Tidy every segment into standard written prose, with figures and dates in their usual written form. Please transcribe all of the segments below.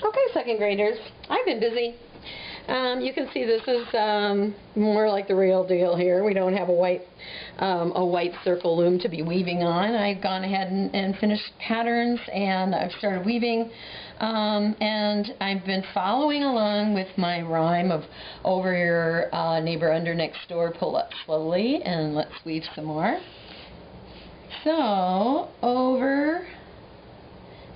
Okay, second graders, I've been busy. You can see this is more like the real deal here. We don't have a white circle loom to be weaving on. I've gone ahead and finished patterns, and I've started weaving, and I've been following along with my rhyme of over your neighbor under next door, pull up slowly, and let's weave some more. So, over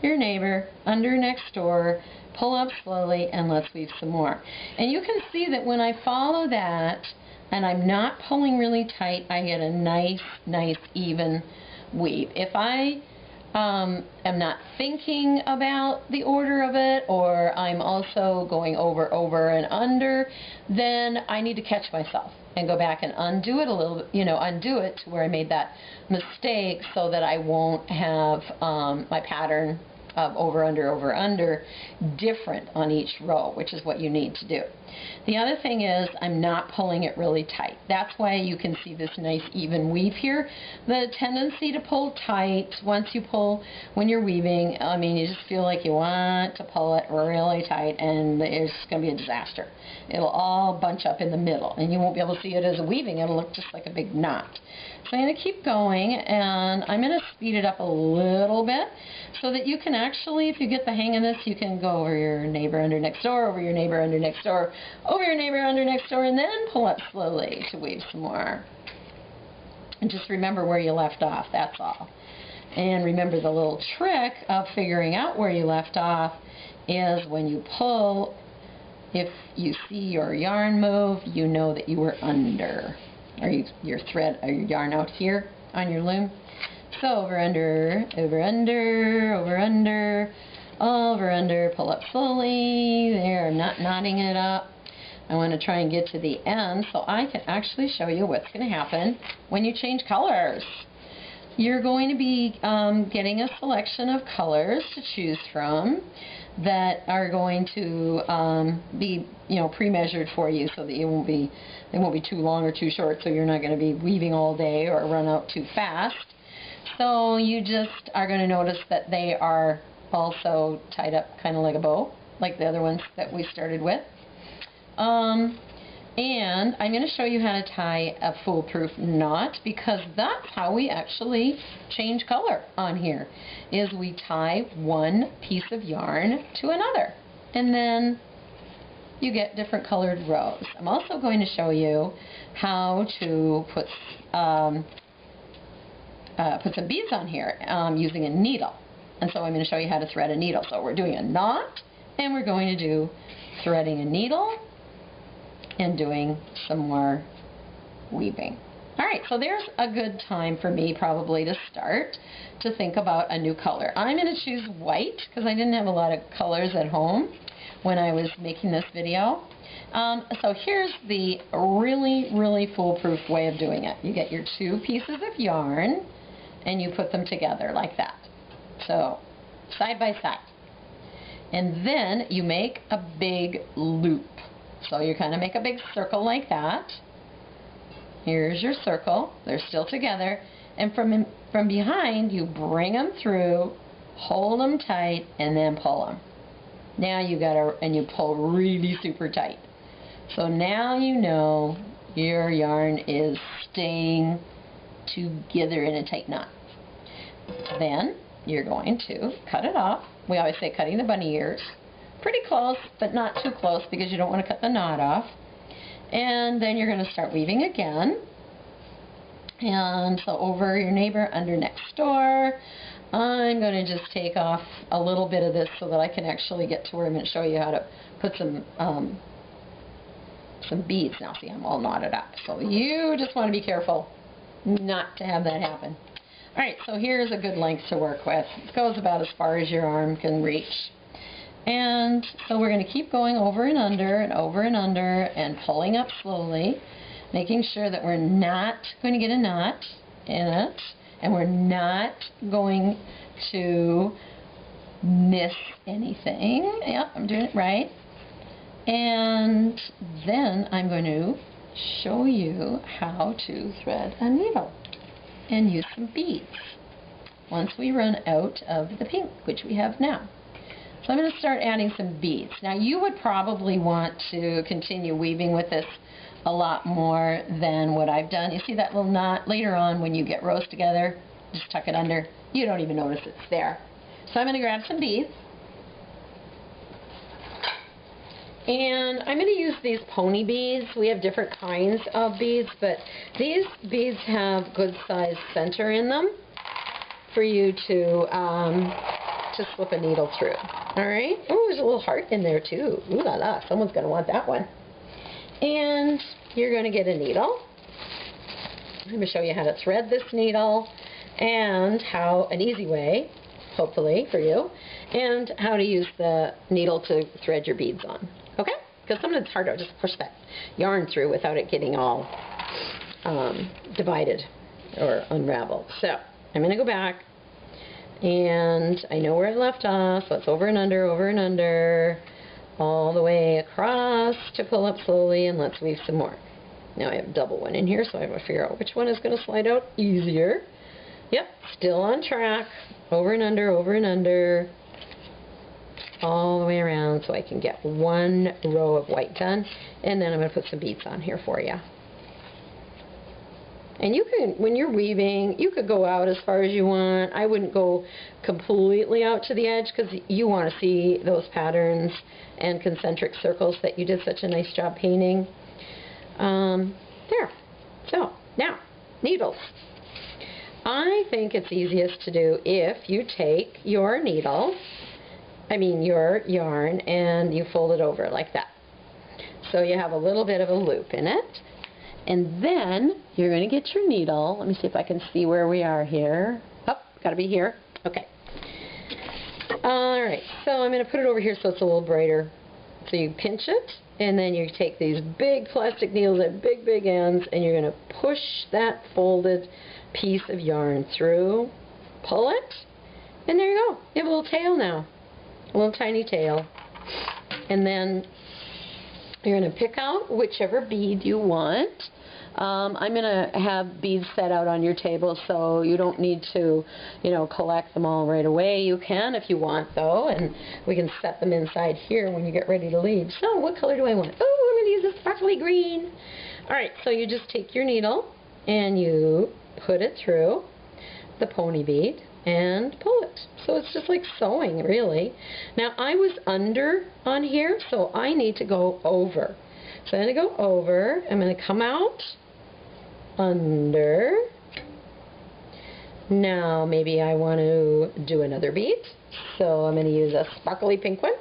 your neighbor, under next door, pull up slowly, and let's weave some more. And you can see that when I follow that, and I'm not pulling really tight, I get a nice, even weave. If I am not thinking about the order of it, or I'm also going over, and under, then I need to catch myself and go back and undo it a little, undo it to where I made that mistake, so that I won't have my pattern of over, under different on each row, which is what you need to do. The other thing is I'm not pulling it really tight. That's why you can see this nice even weave here. The tendency to pull tight, once you pull, when you're weaving, I mean, you just feel like you want to pull it really tight, and it's going to be a disaster. It'll all bunch up in the middle, and you won't be able to see it as a weaving. It'll look just like a big knot. So I'm going to keep going, and I'm going to speed it up a little bit so that you can actually, if you get the hang of this, you can go over your neighbor under next door, over your neighbor under next door, over your neighbor under next door, and then pull up slowly to weave some more. And just remember where you left off, that's all. And remember the little trick of figuring out where you left off is when you pull, if you see your yarn move, you know that you were under. Or your thread or your yarn out here on your loom. So over, under, over, under, over, under, over, under, pull up slowly. There, I'm not knotting it up. I want to try and get to the end so I can actually show you what's going to happen when you change colors. You're going to be getting a selection of colors to choose from that are going to be, pre-measured for you, so that they won't be too long or too short, so you're not going to be weaving all day or run out too fast. So you just are going to notice that they are also tied up kind of like a bow, like the other ones that we started with. And I'm going to show you how to tie a foolproof knot, because that's how we actually change color on here, is we tie one piece of yarn to another, and then you get different colored rows. I'm also going to show you how to put some beads on here using a needle. And so I'm going to show you how to thread a needle. So we're doing a knot, and we're going to do threading a needle, and doing some more weaving. Alright, so there's a good time for me probably to start to think about a new color. I'm going to choose white because I didn't have a lot of colors at home when I was making this video. So here's the really foolproof way of doing it. You get your two pieces of yarn and you put them together like that. So side by side. And then you make a big loop. So you kind of make a big circle like that. Here's your circle. They're still together. And from behind, you bring them through, hold them tight, and then pull them. Now you and you pull really super tight. So now you know your yarn is staying together in a tight knot. Then you're going to cut it off. We always say cutting the bunny ears. Pretty close, but not too close, because you don't want to cut the knot off. And then you're going to start weaving again. And so over your neighbor under next door, I'm going to just take off a little bit of this so that I can actually get to where I'm going to show you how to put some beads. Now see, I'm all knotted up. So you just want to be careful not to have that happen. Alright, so here's a good length to work with. It goes about as far as your arm can reach. And so we're going to keep going over and under and pulling up slowly, making sure that we're not going to get a knot in it, and we're not going to miss anything. Yep, I'm doing it right. And then I'm going to show you how to thread a needle and use some beads once we run out of the pink, which we have now. So I'm going to start adding some beads. Now you would probably want to continue weaving with this a lot more than what I've done. You see that little knot? Later on when you get rows together, just tuck it under. You don't even notice it's there. So I'm going to grab some beads. And I'm going to use these pony beads. We have different kinds of beads, but these beads have good size center in them for you to slip a needle through. Alright? Oh, there's a little heart in there too. Ooh la la, someone's going to want that one. And you're going to get a needle. I'm going to show you how to thread this needle and how, an easy way, hopefully for you, and how to use the needle to thread your beads on. Okay? Because sometimes it's hard to just push that yarn through without it getting all divided or unraveled. So, I'm going to go back, and I know where I left off, so it's over and under, all the way across to pull up slowly, and let's weave some more. Now I have a double one in here, so I have to figure out which one is going to slide out easier. Yep, still on track, over and under, all the way around so I can get one row of white done, and then I'm going to put some beads on here for you. And you can, when you're weaving, you could go out as far as you want. I wouldn't go completely out to the edge because you want to see those patterns and concentric circles that you did such a nice job painting. There. So, now, needles. I think it's easiest to do if you take your needle, your yarn, and you fold it over like that. So you have a little bit of a loop in it. And then you're going to get your needle. Let me see if I can see where we are here. Oh, got to be here. Okay. Alright, so I'm going to put it over here so it's a little brighter. So you pinch it, and then you take these big plastic needles at big ends, and you're going to push that folded piece of yarn through, pull it, and there you go. You have a little tail now. A little tiny tail. And then you're going to pick out whichever bead you want. I'm going to have beads set out on your table, so you don't need to, collect them all right away. You can if you want, though, and we can set them inside here when you get ready to leave. So, what color do I want? Oh, I'm going to use this sparkly green. Alright, so you just take your needle and you put it through the pony bead and pull it. So it's just like sewing, really. Now, I was under on here, so I need to go over. So I'm going to go over, I'm going to come out, under. Now, maybe I want to do another bead, so I'm going to use a sparkly pink one.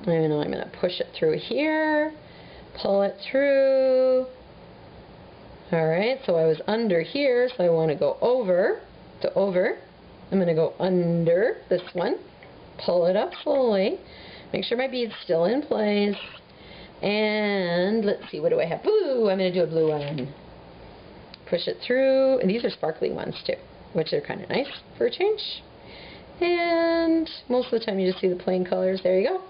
And I'm going to push it through here, pull it through. Alright, so I was under here, so I want to go over to over. I'm going to go under this one, pull it up slowly, make sure my bead's still in place. And let's see, what do I have? Blue! I'm going to do a blue one. Push it through. And these are sparkly ones too, which are kind of nice for a change. And most of the time you just see the plain colors. There you go.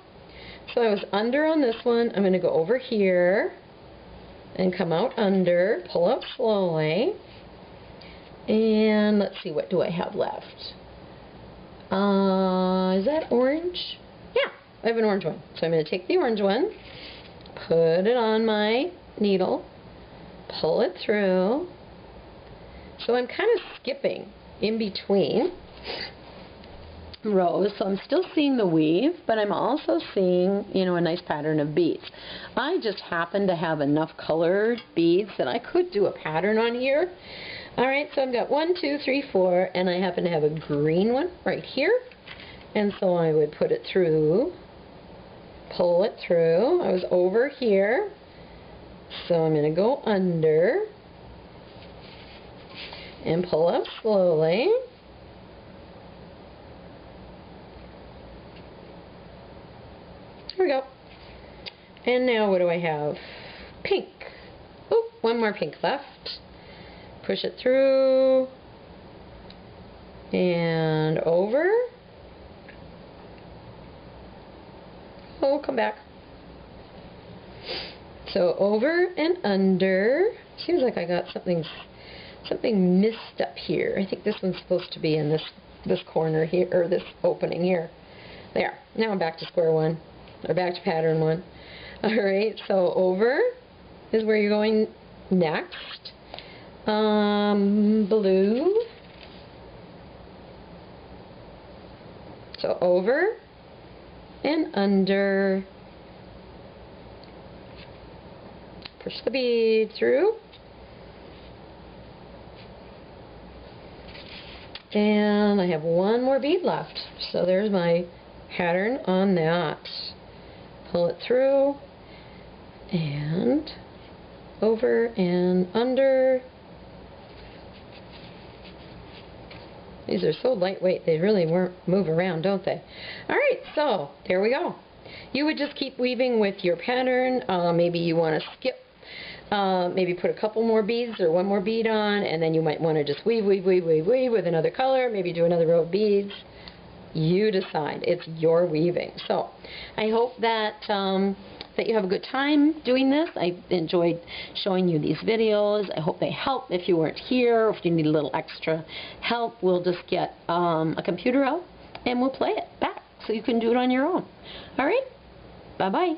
So I was under on this one. I'm going to go over here and come out under, pull up slowly. And let's see, what do I have left? Is that orange? Yeah, I have an orange one. So I'm going to take the orange one, put it on my needle, pull it through. So I'm kind of skipping in between rows, so I'm still seeing the weave, but I'm also seeing, a nice pattern of beads. I just happen to have enough colored beads that I could do a pattern on here. Alright, so I've got 1, 2, 3, 4, and I happen to have a green one right here. And so I would put it through, pull it through. I was over here, so I'm going to go under and pull up slowly. There we go. And now what do I have? Pink. Oh, one more pink left. Push it through and over. Oh, come back. So over and under. Seems like I got something missed up here. I think this one's supposed to be in this corner here, or this opening here. There. Now I'm back to square one, or back to pattern one. Alright, so over is where you're going next. Blue. So over and under. Push the bead through. And I have one more bead left. So there's my pattern on that. Pull it through and over and under. These are so lightweight, they really move around, don't they? Alright, so there we go. You would just keep weaving with your pattern. Maybe you want to skip, maybe put a couple more beads or one more bead on, and then you might want to just weave with another color, maybe do another row of beads. You decide. It's your weaving. So I hope that that you have a good time doing this. I enjoyed showing you these videos. I hope they help. If you weren't here, or if you need a little extra help, we'll just get a computer out and we'll play it back so you can do it on your own. All right? Bye-bye.